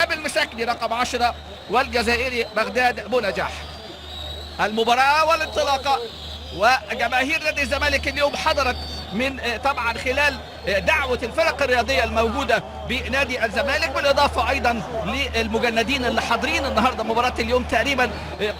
ايهاب المساكني رقم 10 والجزائري بغداد بونجاح. المباراة والانطلاقة، وجماهير نادي الزمالك اليوم حضرت من طبعا خلال دعوة الفرق الرياضية الموجودة بنادي الزمالك، بالإضافة أيضا للمجندين اللي حاضرين النهاردة مباراة اليوم. تقريبا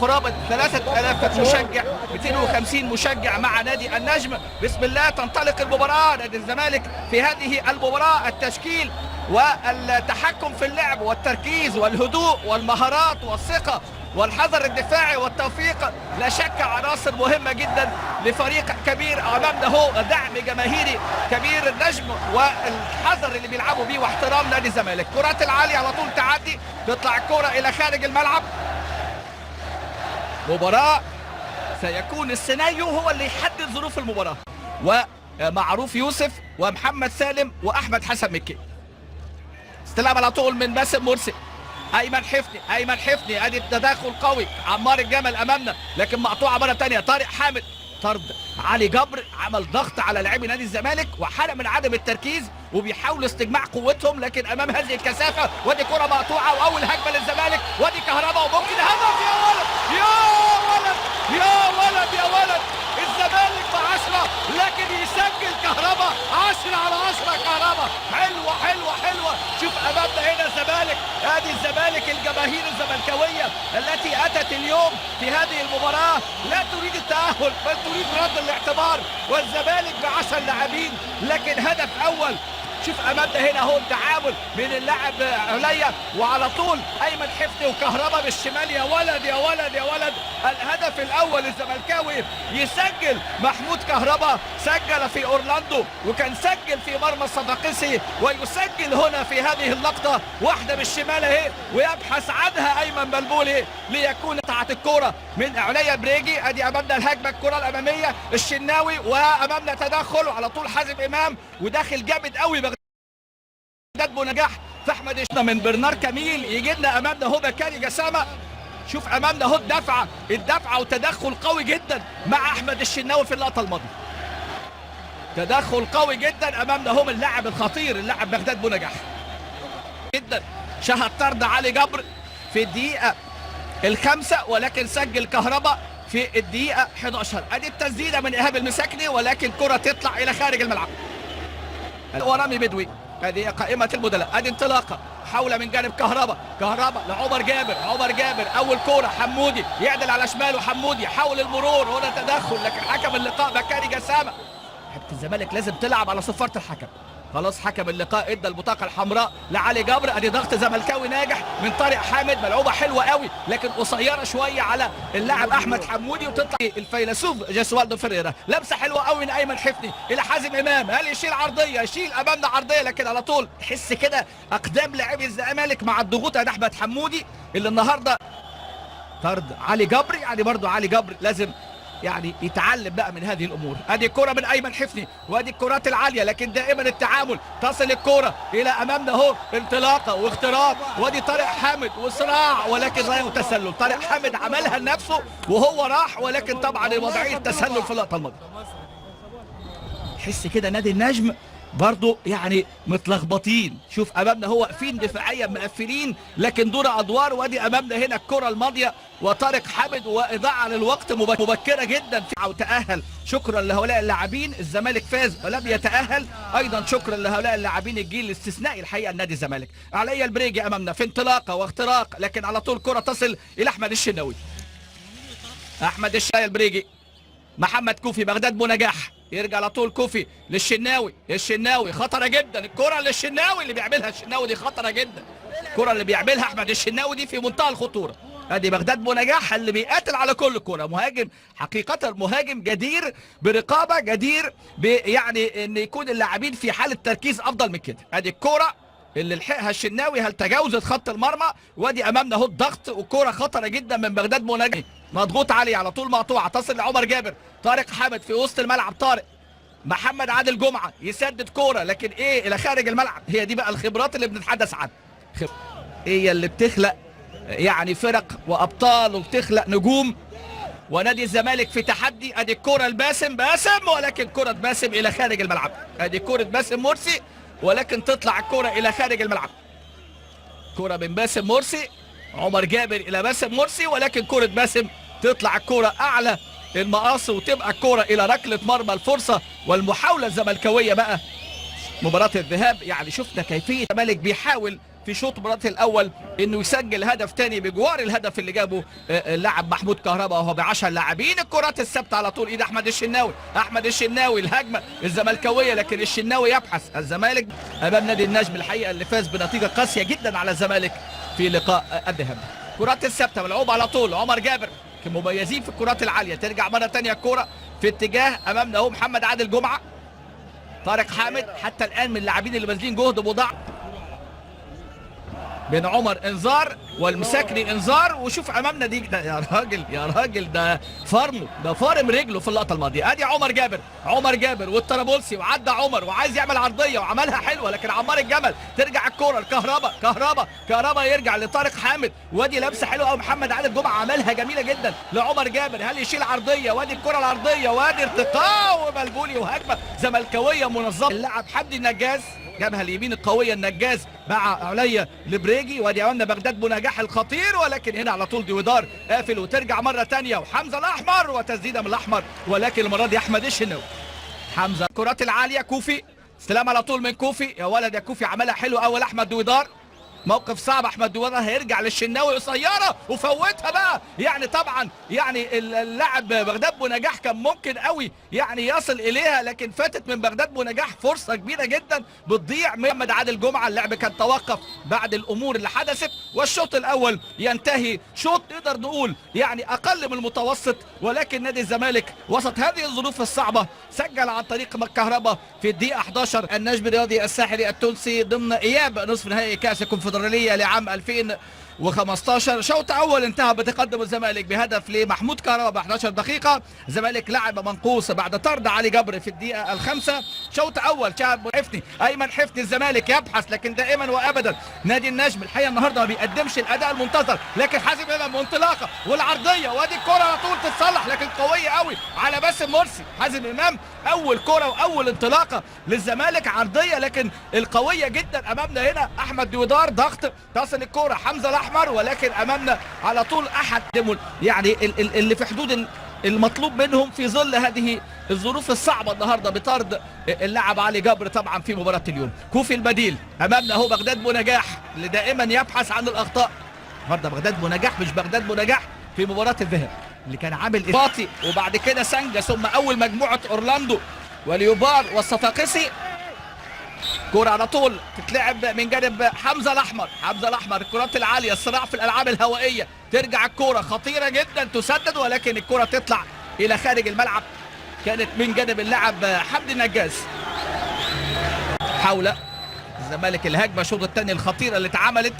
قرابة 3000 مشجع، 250 مشجع مع نادي النجم. بسم الله تنطلق المباراة. نادي الزمالك في هذه المباراة التشكيل والتحكم في اللعب والتركيز والهدوء والمهارات والثقة والحذر الدفاعي والتوفيق لا شك عناصر مهمة جدا لفريق كبير. امامنا هو دعم جماهيري كبير النجم والحذر اللي بيلعبوا بيه واحترام نادي الزمالك. كرات العالية على طول تعدي، تطلع الكرة الى خارج الملعب. مباراة سيكون السيناريو هو اللي يحدد ظروف المباراة، ومعروف يوسف ومحمد سالم واحمد حسن مكي. استلام على طول من باسم مرسي، ايمن حفني ادي التداخل قوي. عمار الجمل امامنا لكن مقطوعه مره ثانيه. طارق حامد طرد. علي جبر عمل ضغط على لاعبي نادي الزمالك وحاله من عدم التركيز وبيحاولوا استجماع قوتهم، لكن امام هذه الكثافه. ودي كره مقطوعه واول هجمه للزمالك، ودي كهرباء وممكن هدف. يا ولد يا ولد يا ولد يا ولد، الزمالك ب10 لكن يسجل كهرباء. 10 على 10 كهرباء. حلوه حلوه حلوه. شوف امامنا هنا الزمالك، ادي الزمالك الجماهير الزملكاويه التي اتت اليوم في هذه المباراه لا تريد التاهل بل تريد رد الاعتبار، والزمالك ب10 لاعبين لكن هدف اول. شوف امامنا هنا اهو التعامل من اللاعب عليا وعلى طول ايمن حفني وكهربا بالشمال. يا ولد يا ولد يا ولد، الهدف الاول الزملكاوي يسجل. محمود كهربا سجل في اورلاندو وكان سجل في مرمى الصفاقسي، ويسجل هنا في هذه اللقطه. واحده بالشمال اهي ويبحث عنها ايمن بلبولي ليكون قطعت الكوره من عليا بريجي. ادي امامنا الهجمه، الكره الاماميه الشناوي وامامنا تدخل وعلى طول حازم امام وداخل جامد قوي بغداد بونجاح في احمد من برنار كميل. يجي لنا امامنا هو بكاري جسامه. شوف امامنا اهو الدفعه وتدخل قوي جدا مع احمد الشناوي في اللقطه الماضيه. تدخل قوي جدا امامنا هو اللاعب الخطير، اللاعب بغداد بونجاح جدا. شهد طرد علي جبر في الدقيقه ال5 ولكن سجل كهربا في الدقيقه 11. ادي التسديده من ايهاب المساكني ولكن كره تطلع الى خارج الملعب. ورامي بدوي. هذه قائمة المدلاء. ادي انطلاقة حول من جانب كهربا لعمر جابر. اول كورة حمودي يعدل على شماله، حمودي حاول المرور، هنا تدخل لكن حكم اللقاء بكاري جسامة. لعيبة الزمالك لازم تلعب على صفارة الحكم. خلاص حكم اللقاء ادى البطاقه الحمراء لعلي جبر. ادي ضغط زملكاوي ناجح من طارق حامد، ملعوبه حلوه قوي لكن قصيره شويه على اللاعب احمد حمودي وتطلع الفيلسوف جاسوالدو فيريرا. لمسه حلوه قوي من ايمن حفني الى حازم امام. هل يشيل عرضيه؟ يشيل امامنا عرضيه لكن على طول حس كده اقدام لاعبي الزمالك مع الضغوط على احمد حمودي اللي النهارده طرد علي جبر. يعني برضو علي جبر لازم يعني يتعلم بقى من هذه الامور. ادي الكره من ايمن حفني وادي الكرات العاليه لكن دائما التعامل. تصل الكره الى امامنا اهو انطلاقه واختراق، وادي طارق حامد وصراع ولكن غير تسلل. طارق حامد عملها لنفسه وهو راح ولكن طبعا وضعيه تسلل في اللقطه الماضيه. حس كده نادي النجم برضو يعني متلخبطين. شوف امامنا هو واقفين دفاعيا مقفلين لكن دور ادوار. وادي امامنا هنا الكره الماضيه وطارق حامد واضاعه للوقت مبكره جدا وتاهل. شكرا لهؤلاء اللاعبين. الزمالك فاز ولم يتاهل ايضا شكرا لهؤلاء اللاعبين الجيل الاستثنائي الحقيقه لنادي الزمالك. عليا البريجي امامنا في انطلاقه واختراق لكن على طول كره تصل الى احمد الشناوي. البريجي، محمد كوفي بغداد بونجاح يرجع على طول كوفي للشناوي. خطره جدا الكره للشناوي اللي بيعملها الشناوي دي، خطره جدا الكره اللي بيعملها احمد الشناوي دي في منتهى الخطوره. ادي بغداد بونجاح اللي بيقاتل على كل كره. مهاجم حقيقه، مهاجم جدير برقابه، جدير يعني ان يكون اللاعبين في حاله تركيز افضل من كده. ادي الكره اللي لحقها الشناوي، هل تجاوزت خط المرمى؟ وادي امامنا اهو الضغط وكره خطره جدا من بغداد بونجاح. مضغوط عليه على طول مقطوعه تصل لعمر جابر. طارق حامد في وسط الملعب. طارق محمد عادل جمعه يسدد كوره لكن ايه الى خارج الملعب. هي دي بقى الخبرات اللي بنتحدث عنها. هي اللي بتخلق يعني فرق وابطال وبتخلق نجوم. ونادي الزمالك في تحدي. ادي الكوره لباسم ولكن كره باسم الى خارج الملعب. ادي كوره باسم مرسي ولكن تطلع الكوره الى خارج الملعب. كرة من باسم مرسي، عمر جابر الى باسم مرسي، ولكن كرة باسم تطلع الكرة اعلى المقاص وتبقى الكرة الى ركلة مرمى. الفرصة والمحاولة الزملكاوية بقى مباراة الذهاب. يعني شفنا كيفية الزمالك بيحاول في شوط مباراة الاول انه يسجل هدف تاني بجوار الهدف اللي جابه اللاعب محمود كهربا وهو ب10 لاعبين. الكرات الثابته على طول ايد احمد الشناوي. احمد الشناوي الهجمه الزملكاويه، لكن الشناوي يبحث. الزمالك امام نادي النجم الحقيقه اللي فاز بنتيجه قاسيه جدا على الزمالك في لقاء الذهاب. كرات الثابته ملعوبه على طول، عمر جابر مميزين في الكرات العاليه. ترجع مره ثانيه الكره في اتجاه امامنا اهو محمد عادل جمعه، طارق حامد حتى الان من اللاعبين اللي باذلين جهد مضاعف. بن عمر انذار والمساكني انذار. وشوف امامنا دي ده يا راجل يا راجل، ده فرمه، ده فارم رجله في اللقطه الماضيه. ادي عمر جابر، عمر جابر والطرابلسي، وعدى عمر وعايز يعمل عرضيه وعملها حلوه، لكن عمار الجمل ترجع الكوره لكهربا. كهربا يرجع لطارق حامد، وادي لمسه حلوه قوي محمد عادل جمعه عملها جميله جدا لعمر جابر. هل يشيل عرضيه؟ وادي الكره العرضيه وادي ارتقاء وملبولي وهجمه زملكاويه منظمه. اللاعب حمدي النجاز جابها اليمين القويه النجاز مع عليا لبريجي، وادي عملنا بغداد بنجاح الخطير، ولكن هنا على طول ديودار قافل. وترجع مره ثانيه وحمزه الاحمر وتسديده من الاحمر، ولكن المره دي احمد الشناوي. حمزه الكرات العاليه، كوفي استلام على طول من كوفي. يا ولد يا كوفي عملها حلو اول احمد ديودار. موقف صعب، احمد ديودار هيرجع للشناوي قصيره وفوتها بقى. يعني طبعا يعني اللاعب بغداد بنجاح كان ممكن قوي يعني يصل اليها، لكن فاتت من بغداد بنجاح فرصه كبيره جدا بتضيع. محمد عادل جمعه اللاعب كان توقف بعد الامور اللي حدثت، والشوط الاول ينتهي شوط نقدر نقول يعني اقل من المتوسط، ولكن نادي الزمالك وسط هذه الظروف الصعبه سجل عن طريق كهربا في الدقيقه 11. النجم الرياضي الساحلي التونسي ضمن اياب نصف نهائي كاس الكونفدراليه لعام 2015. شوط اول انتهى بتقدم الزمالك بهدف لمحمود كهربا ب 11 دقيقه. الزمالك لعب منقوص بعد طرد علي جبر في الدقيقه الخامسه. شوط اول شاب حفني، ايمن حفني. الزمالك يبحث، لكن دائما وابدا نادي النجم الحقيقه النهارده ما بيقدمش الاداء المنتظر. لكن حازم امام وانطلاقه والعرضيه، وادي الكره على طول تتصلح، لكن قويه قوي على باسم مرسي. حازم امام اول كره واول انطلاقه للزمالك عرضيه، لكن القويه جدا امامنا هنا احمد ديودار ضغط تصل الكره حمزه الاحمر، ولكن امامنا على طول احد يعني اللي في حدود المطلوب منهم في ظل هذه الظروف الصعبه النهارده بطرد اللاعب علي جبر طبعا في مباراه اليوم. كوفي البديل امامنا اهو بغداد بنجاح اللي دائما يبحث عن الاخطاء. النهارده بغداد بنجاح مش بغداد بنجاح في مباراه الذهاب اللي كان عامل باطي، وبعد كده سانجا، ثم اول مجموعه اورلاندو وليوبار والصفاقسي. كرة على طول تتلعب من جانب حمزه الاحمر. حمزه الاحمر الكرات العاليه، الصراع في الالعاب الهوائيه. ترجع الكرة خطيره جدا تسدد، ولكن الكرة تطلع الى خارج الملعب. كانت من جانب اللاعب حمدي النجاز. حول الزمالك الهجمه الشوط الثاني الخطيره اللي اتعملت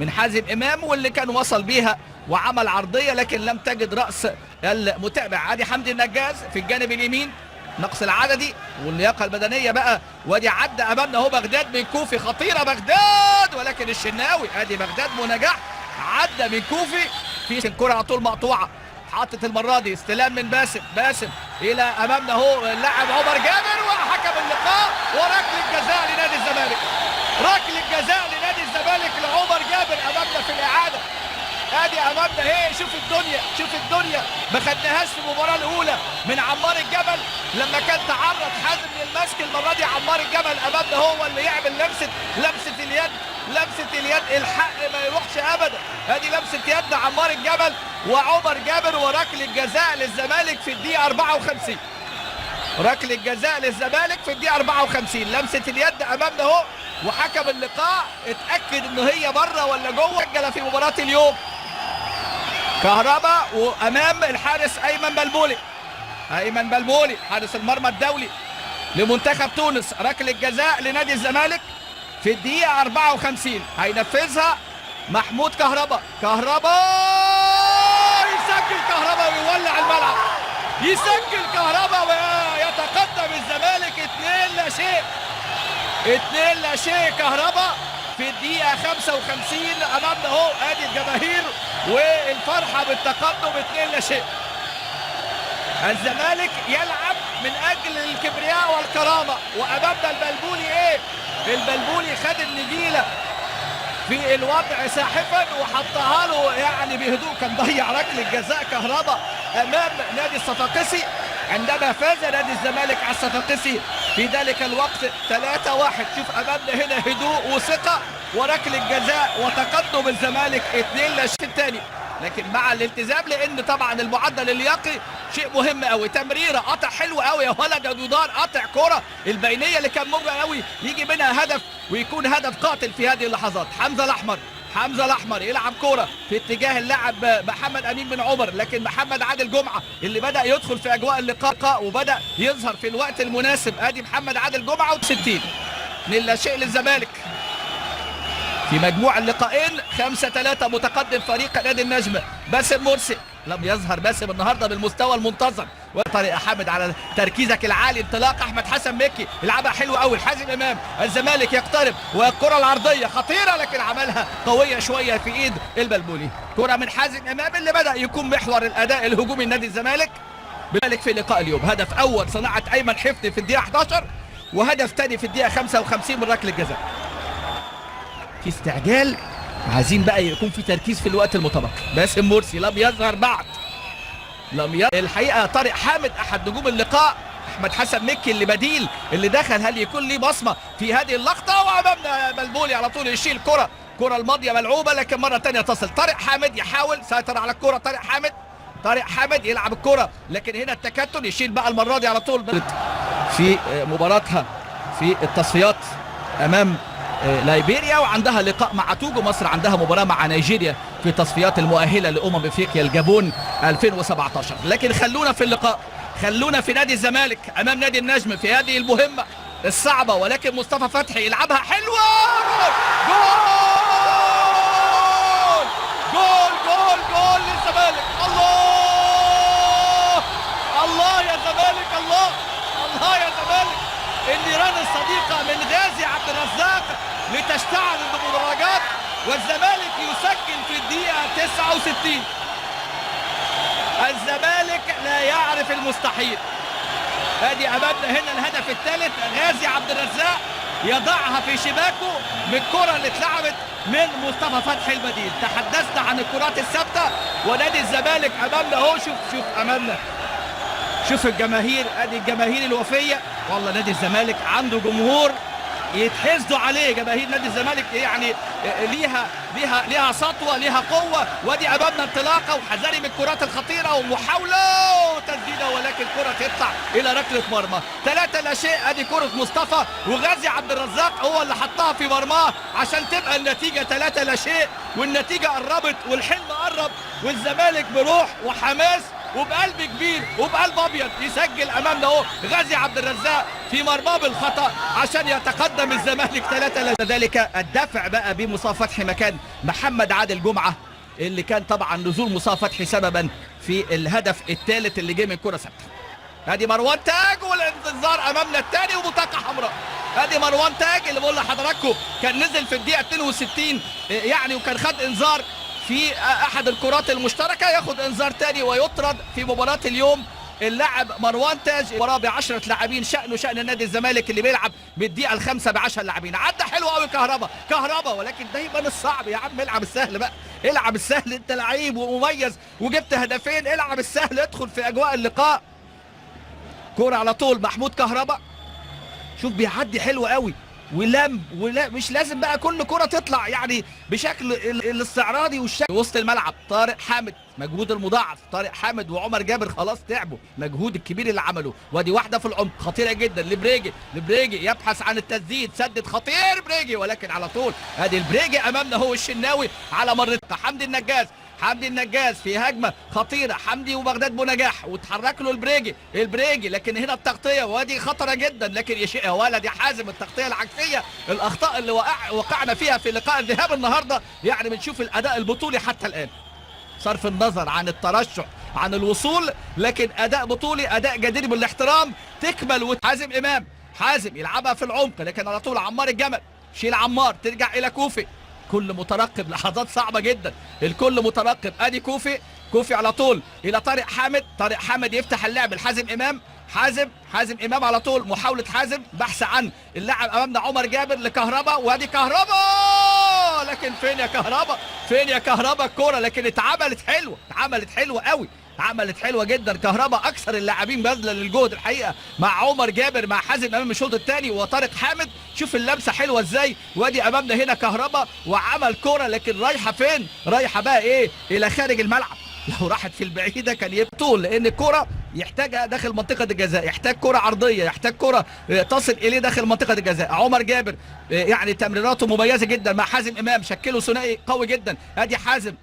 من حازم امام، واللي كان وصل بيها وعمل عرضيه لكن لم تجد راس المتابع. عادي حمدي النجاز في الجانب اليمين، نقص العددي واللياقه البدنيه بقى. وادي عدى امامنا اهو بغداد من كوفي، خطيره بغداد، ولكن الشناوي ادي بغداد بنجاح عدى من كوفي في الكره على طول مقطوعه. حاطط المره دي استلام من باسم الى امامنا اهو اللاعب عمر جابر، وحكم اللقاء وركله جزاء لنادي الزمالك. ركله جزاء لنادي الزمالك لعمر جابر امامنا في الاعاده. ادي امامنا اهي، شوف الدنيا ما خدناهاش في المباراه الاولى من عمار الجبل لما كان تعرض حازم للمسك. المره دي عمار الجبل امامنا هو اللي يعمل لمسه اليد الحق ما يروحش ابدا. ادي لمسه يد عمار الجبل وعمر جابر، وركله جزاء للزمالك في الدقيقه 54. ركله جزاء للزمالك في الدقيقه 54. لمسه اليد امامنا اهو، وحكم اللقاء اتاكد انه هي بره ولا جوه. سجل في مباراه اليوم كهربا وامام الحارس ايمن بلبولي حارس المرمى الدولي لمنتخب تونس. ركله جزاء لنادي الزمالك في الدقيقه 54 هينفذها محمود كهربا. يسجل كهربا ويولع الملعب، يسجل كهربا ويتقدم الزمالك 2-0. كهربا في الدقيقة 55 أمامنا اهو. ادي الجماهير والفرحة بالتقدم 2-0. الزمالك يلعب من أجل الكبرياء والكرامة، وأمامنا البلبولي البلبولي خد النجيلة في الوضع ساحفا وحطها له يعني بهدوء. كان ضيع ركله جزاء كهربا امام نادي الصفاقسي عندما فاز نادي الزمالك على الصفاقسي في ذلك الوقت 3-1. شوف امامنا هنا هدوء وثقه وركله جزاء وتقدم الزمالك 2 لا شيء ثاني، لكن مع الالتزام لان طبعا المعدل اللياقي شيء مهم قوي. تمريره قطع حلو قوي يا ولد يا دودار، قطع كره البينيه اللي كان ممتع قوي يجي منها هدف ويكون هدف قاتل في هذه اللحظات. حمزه الاحمر يلعب كوره في اتجاه اللاعب محمد امين بن عمر، لكن محمد عادل جمعه اللي بدا يدخل في اجواء اللقاء وبدا يظهر في الوقت المناسب. ادي محمد عادل جمعه و60 من لا شيء للزمالك في مجموع اللقاءين. 5-3 متقدم فريق نادي النجم. باسم مرسي لم يظهر باسم النهارده بالمستوى المنتظر. وطارق حامد على تركيزك العالي. انطلاق احمد حسن مكي يلعبها حلو قوي. حازم امام الزمالك يقترب والكره العرضيه خطيره لكن عملها قويه شويه في ايد البلبولي. كره من حازم امام اللي بدا يكون محور الاداء الهجومي لنادي الزمالك في لقاء اليوم. هدف اول صناعه ايمن حفني في الدقيقه 11 وهدف ثاني في الدقيقه 55 من ركله جزاء. في استعجال عايزين بقى يكون في تركيز في الوقت المتبقي. باسم مرسي لم يظهر بعد. الحقيقه طارق حامد احد نجوم اللقاء. احمد حسن مكي اللي بديل اللي دخل هل يكون ليه بصمه في هذه اللقطه؟ وامامنا بلبولي على طول يشيل كره الماضيه ملعوبه لكن مره ثانيه تصل. طارق حامد يحاول سيطر على الكره. طارق حامد يلعب الكره لكن هنا التكتل يشيل بقى المره دي على طول في مباراتها في التصفيات امام ليبيريا وعندها لقاء مع توجو. مصر عندها مباراة مع نيجيريا في تصفيات المؤهلة لأمم افريقيا الجابون 2017. لكن خلونا في اللقاء، خلونا في نادي الزمالك امام نادي النجم في هذه المهمة الصعبة. ولكن مصطفى فتحي يلعبها حلوة. جول للزمالك. الله يا زمالك، الله يا زمالك. النيران الصديقة من غازي عبد الرزاق لتشتعل المدرجات والزمالك يسجل في الدقيقة 69. الزمالك لا يعرف المستحيل. ادي امامنا هنا الهدف الثالث. غازي عبد الرزاق يضعها في شباكه من الكرة اللي اتلعبت من مصطفى فتحي البديل. تحدثنا عن الكرات الثابتة ونادي الزمالك امامنا اهو. شوف امامنا، شوف الجماهير، ادي الجماهير الوفيه. والله نادي الزمالك عنده جمهور يتحسدوا عليه. جماهير نادي الزمالك يعني ليها سطوه، ليها قوه. وادي امامنا انطلاقه وحذاري من الكرات الخطيره ومحاوله وتسديده ولكن كره تطلع الى ركله مرمى. 3 لا شيء. ادي كره مصطفى وغازي عبد الرزاق هو اللي حطها في مرماه عشان تبقى النتيجه 3 لا شيء. والنتيجه قربت والحلم قرب والزمالك بروح وحماس وبقلب كبير وبقلب ابيض يسجل امامنا اهو غازي عبد الرزاق في مرماه بالخطا عشان يتقدم الزمالك 3. ذلك الدفع بقى بمصطفى فتحي مكان محمد عادل جمعه اللي كان طبعا نزول مصطفى فتحي سببا في الهدف الثالث اللي جه من كره ثابته. ادي مروان تاج والانذار امامنا الثاني وبطاقه حمراء. ادي مروان تاج اللي بقول لحضراتكم كان نزل في الدقيقه 62 يعني وكان خد انذار في احد الكرات المشتركه، ياخد انذار تاني ويطرد في مباراه اليوم. اللاعب مروان تاج مباراه ب10 لاعبين شانه شان نادي الزمالك اللي بيلعب بالدقيقه الخامسه ب10 لاعبين. عدى حلو قوي كهربا ولكن دايما الصعب يا عم. العب السهل بقى، العب السهل. انت لعيب ومميز وجبت هدفين، العب السهل، ادخل في اجواء اللقاء. كوره على طول محمود كهربا. شوف بيعدي حلو قوي ولا مش لازم بقى كل كرة تطلع يعني بشكل الاستعراضي والشكل. وسط الملعب طارق حامد مجهود المضاعف. طارق حامد وعمر جابر خلاص تعبوا مجهود الكبير اللي عملوه. ودي واحده في العمق خطيره جدا لبريجي يبحث عن التسديد. سدد خطير بريجي ولكن على طول ادي البريجي امامنا هو الشناوي على مرتها. حمدي النجاز في هجمه خطيره. حمدي وبغداد بونجاح وتحرك له البريجي لكن هنا التغطيه وادي خطره جدا. لكن يا ولد يا حازم التغطيه العكسيه. الاخطاء اللي وقعنا فيها في لقاء الذهاب النهارده يعني بنشوف الاداء البطولي حتى الان صرف النظر عن الترشح عن الوصول لكن اداء بطولي، اداء جدير بالاحترام. تكمل حازم يلعبها في العمق لكن على طول عمار الجمل شيل عمار ترجع الى كوفي. كل مترقب لحظات صعبة جدا. الكل مترقب. ادي كوفي على طول الى طارق حامد يفتح اللعب حازم امام على طول. محاولة حازم بحث عن اللاعب امامنا عمر جابر لكهربا. وادي كهربا ولكن فين يا كهربا، فين يا كهربا الكرة، لكن اتعملت حلوة، اتعملت حلوة قوي، عملت حلوه جدا. كهربا اكثر اللاعبين بذلا للجهد الحقيقه مع عمر جابر مع حازم امام الشوط الثاني وطارق حامد. شوف اللمسه حلوه ازاي، وادي امامنا هنا كهربا وعمل كرة، لكن رايحه فين؟ رايحه بقى ايه؟ الى خارج الملعب. لو راحت في البعيده كان يبطل، لان الكرة يحتاجها داخل منطقه الجزاء، يحتاج كرة عرضيه، يحتاج كرة تصل اليه داخل منطقه الجزاء. عمر جابر يعني تمريراته مميزه جدا مع حازم امام، شكله ثنائي قوي جدا. ادي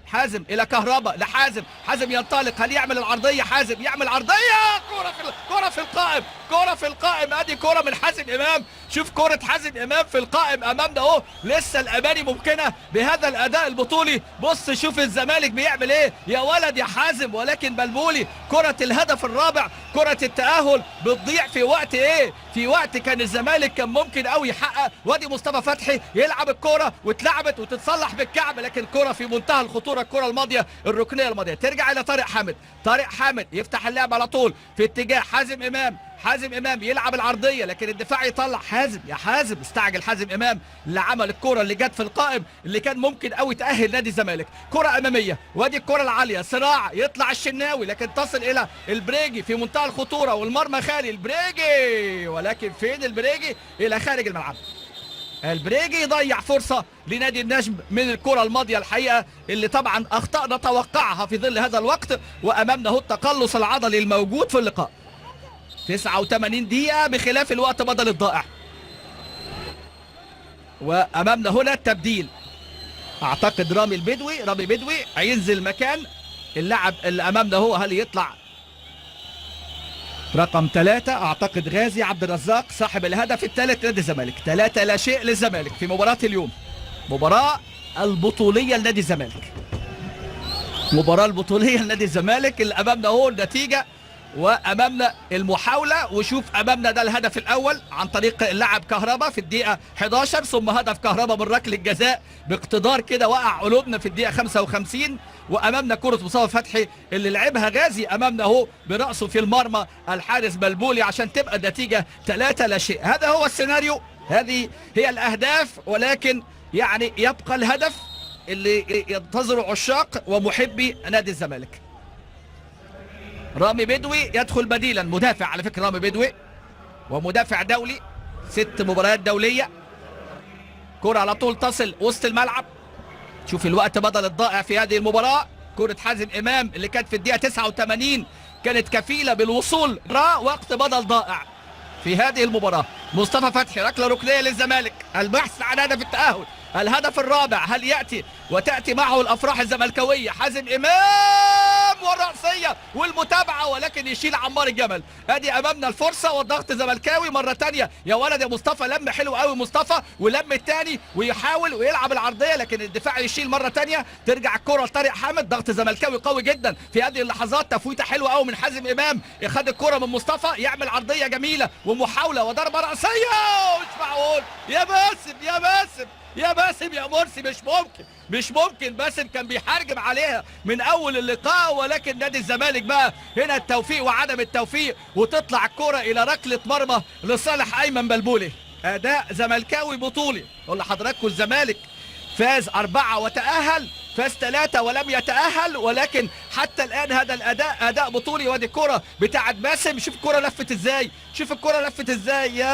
حازم الى كهربا لحازم، حازم ينطلق، هل يعمل العرضيه؟ حازم يعمل عرضيه، كرة في القائم، كرة في القائم. ادي كرة من حازم امام، شوف كرة حازم امام في القائم امامنا اهو. لسه الاماني ممكنه بهذا الاداء البطولي. بص شوف الزمالك بيعمل ايه يا ولد يا حازم، ولكن بلبولي كرة الهدف الرابع، كرة التأهل بتضيع في وقت ايه؟ في وقت كان الزمالك كان ممكن قوي يحقق. وادي مصطفى فتحي يلعب الكرة واتلعبت وتتصلح بالكعب، لكن كرة في منتهى الخطورة، الكرة الماضية، الركنية الماضية ترجع الى طارق حامد. طارق حامد يفتح اللعب على طول في اتجاه حازم امام، حازم امام يلعب العرضيه، لكن الدفاع يطلع حازم. يا حازم استعجل حازم امام اللي عمل الكره اللي جت في القائم اللي كان ممكن قوي تاهل نادي الزمالك. كره اماميه، وادي الكره العاليه، صراع يطلع الشناوي، لكن تصل الى البريجي في منتهى الخطوره، والمرمى خالي البريجي، ولكن فين البريجي؟ الى خارج الملعب. البريجي يضيع فرصة لنادي النجم من الكرة الماضية الحقيقة، اللي طبعا أخطأ نتوقعها في ظل هذا الوقت. وأمامنا هو التقلص العضلي الموجود في اللقاء. 89 دقيقة بخلاف الوقت بدل الضائع. وأمامنا هنا التبديل، أعتقد رامي بدوي هينزل مكان اللاعب اللي أمامنا هو. هل يطلع رقم 3؟ أعتقد غازي عبد الرزاق صاحب الهدف الثالث لنادي الزمالك. 3-0 للزمالك في مباراة اليوم، مباراة البطولية لنادي الزمالك، مباراة البطولية لنادي الزمالك اللي أمامنا هو النتيجة وامامنا المحاوله. وشوف امامنا ده الهدف الاول عن طريق اللاعب كهربا في الدقيقه 11، ثم هدف كهربا من ركله الجزاء باقتدار كده وقع قلوبنا في الدقيقه 55. وامامنا كره مصطفى فتحي اللي لعبها غازي امامنا اهو براسه في المرمى الحارس بلبولي عشان تبقى النتيجه 3-0. هذا هو السيناريو، هذه هي الاهداف، ولكن يعني يبقى الهدف اللي ينتظره عشاق ومحبي نادي الزمالك. رامي بدوي يدخل بديلا، مدافع على فكرة رامي بدوي، ومدافع دولي 6 مباريات دولية. كرة على طول تصل وسط الملعب. شوف الوقت بدل الضائع في هذه المباراة. كرة حازم امام اللي كانت في الدقيقة 89 كانت كفيلة بالوصول، وقت بدل ضائع في هذه المباراة. مصطفى فتحي ركلة ركنية للزمالك، البحث عن هدف التأهل، الهدف الرابع هل يأتي وتأتي معه الأفراح الزملكاوية؟ حازم امام والرأسية والمتابعة، ولكن يشيل عمار الجمل. ادي امامنا الفرصة والضغط زملكاوي مرة تانية. يا ولد يا مصطفى، لم حلو قوي مصطفى، ولم التاني ويحاول ويلعب العرضية، لكن الدفاع يشيل مرة تانية. ترجع الكرة لطارق حامد، ضغط زملكاوي قوي جدا في هذه اللحظات. تفويته حلوة قوي من حازم امام، خد الكرة من مصطفى، يعمل عرضية جميلة ومحاولة وضربة رأسية. مش معقول يا باسم، يا باسم، يا باسم يا مرسي، مش ممكن. باسم كان بيحرجم عليها من اول اللقاء، ولكن نادي الزمالك بقى هنا التوفيق وعدم التوفيق، وتطلع الكرة الى ركلة مرمى لصالح ايمن بلبولي. اداء زملكاوي بطولي. اقول لحضراتكم الزمالك فاز 4 وتأهل، فاز 3 ولم يتأهل، ولكن حتى الآن هذا الأداء أداء بطولي. وادي الكرة بتاعت باسم، شوف الكرة لفت ازاي، شوف الكرة لفت ازاي، يا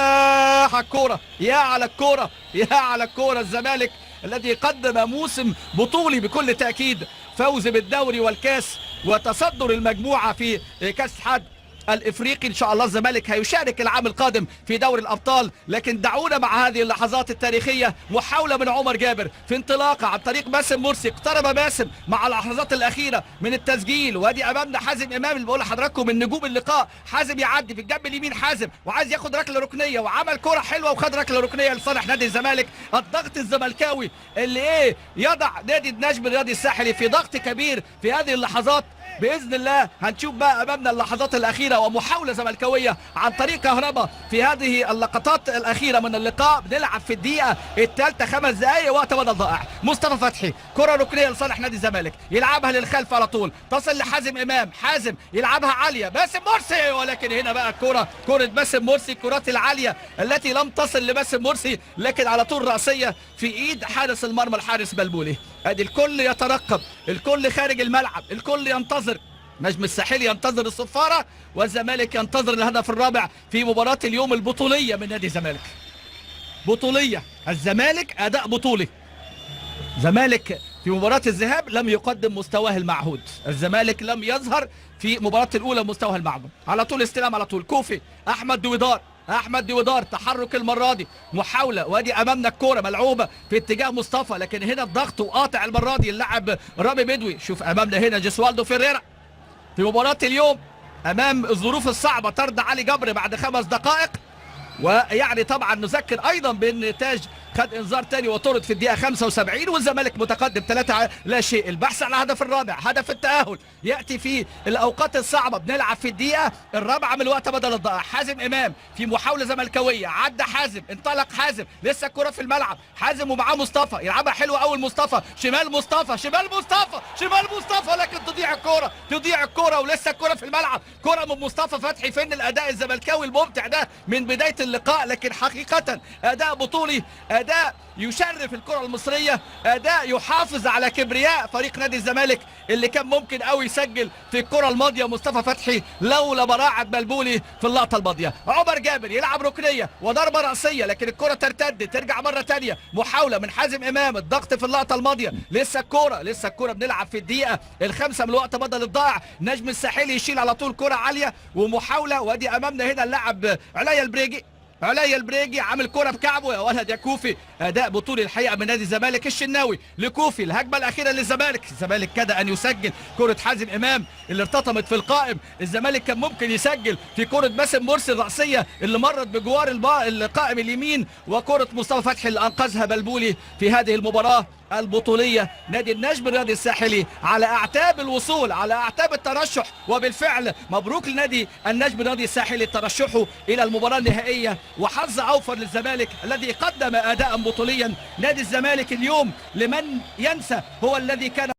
على الكرة، يا على الكرة، يا على الكرة. الزمالك الذي قدم موسم بطولي بكل تأكيد، فوز بالدوري والكاس وتصدر المجموعة في كاس حد الافريقي. ان شاء الله الزمالك هيشارك العام القادم في دوري الابطال. لكن دعونا مع هذه اللحظات التاريخيه. محاوله من عمر جابر في انطلاقه عن طريق باسم مرسي، اقترب باسم مع اللحظات الاخيره من التسجيل. وادي امامنا حازم امام اللي بقول لحضراتكم من نجوم اللقاء. حازم يعدي في الجنب اليمين، حازم وعايز ياخد ركله ركنيه، وعمل كره حلوه وخد ركله ركنيه لصالح نادي الزمالك. الضغط الزملكاوي اللي يضع نادي النجم الرياضي الساحلي في ضغط كبير في هذه اللحظات. باذن الله هنشوف بقى امامنا اللحظات الاخيره ومحاوله زملكاويه عن طريق كهربا في هذه اللقطات الاخيره من اللقاء. بنلعب في الدقيقه الثالثه 5 دقائق وقت بدل ضائع. مصطفى فتحي كره ركنيه لصالح نادي الزمالك، يلعبها للخلف على طول، تصل لحازم امام، حازم يلعبها عاليه، باسم مرسي، ولكن هنا بقى كره باسم مرسي، الكرات العاليه التي لم تصل لباسم مرسي لكن على طول راسيه في ايد حارس المرمى الحارس بلبولي. ادي الكل يترقب، الكل خارج الملعب، الكل ينتظر، نجم الساحلي ينتظر الصفاره والزمالك ينتظر الهدف الرابع في مباراه اليوم البطوليه من نادي الزمالك. بطوليه، الزمالك اداء بطولي. زمالك في مباراة الذهاب لم يقدم مستواه المعهود، الزمالك لم يظهر في مباراة الأولى مستواه المعهود. على طول استلام، على طول كوفي، أحمد دويدار تحرك المرة دي، محاولة، وادي أمامنا الكورة ملعوبة في اتجاه مصطفى، لكن هنا الضغط وقاطع المرة دي اللاعب رامي بدوي. شوف أمامنا هنا جيسوالدو فيريرا في مباراة اليوم أمام الظروف الصعبة طرد علي جبر بعد 5 دقائق. ويعني طبعا نذكر ايضا بان تاج خد انذار تاني وطرد في الدقيقه 75 والزمالك متقدم 3-0. البحث على الهدف الرابع، هدف التاهل ياتي في الاوقات الصعبه. بنلعب في الدقيقه الرابعه من الوقت بدل الضائع. حازم امام في محاوله زملكاويه، عدى حازم، انطلق حازم، لسه الكره في الملعب، حازم ومعاه مصطفى، يلعبها حلوه قوي مصطفى، شمال مصطفى لكن تضيع الكره ولسه الكره في الملعب. كره من مصطفى فتحي. فين الاداء الزملكاوي الممتع ده من بدايه اللقاء؟ لكن حقيقه اداء بطولي، اداء يشرف الكره المصريه، اداء يحافظ على كبرياء فريق نادي الزمالك اللي كان ممكن قوي يسجل في الكره الماضيه مصطفى فتحي لولا براعه بلبولي في اللقطه الماضيه. عمر جابر يلعب ركنيه وضربه راسيه لكن الكره ترتد ترجع مره ثانيه، محاوله من حازم امام، الضغط في اللقطه الماضيه، لسه الكره بنلعب في الدقيقه الخامسه من الوقت بدل الضائع. نجم الساحلي يشيل على طول كره عاليه ومحاوله، وادي امامنا هنا اللاعب عليا البريجي عامل كرة بكعبه. يا ولد يا كوفي، اداء بطولي الحقيقه من نادي الزمالك. الشناوي لكوفي، الهجمه الاخيره للزمالك، الزمالك كاد ان يسجل، كرة حازم امام اللي ارتطمت في القائم. الزمالك كان ممكن يسجل في كرة باسم مرسي الرأسيه اللي مرت بجوار القائم اليمين، وكرة مصطفى فتحي اللي انقذها بلبولي في هذه المباراه البطوليه. نادي النجم الرياضي الساحلي على اعتاب الوصول، على اعتاب الترشح، وبالفعل مبروك لنادي النجم الرياضي الساحلي ترشحه الى المباراه النهائيه، وحظ اوفر للزمالك الذي قدم اداء بطوليا. نادي الزمالك اليوم لمن ينسى هو الذي كان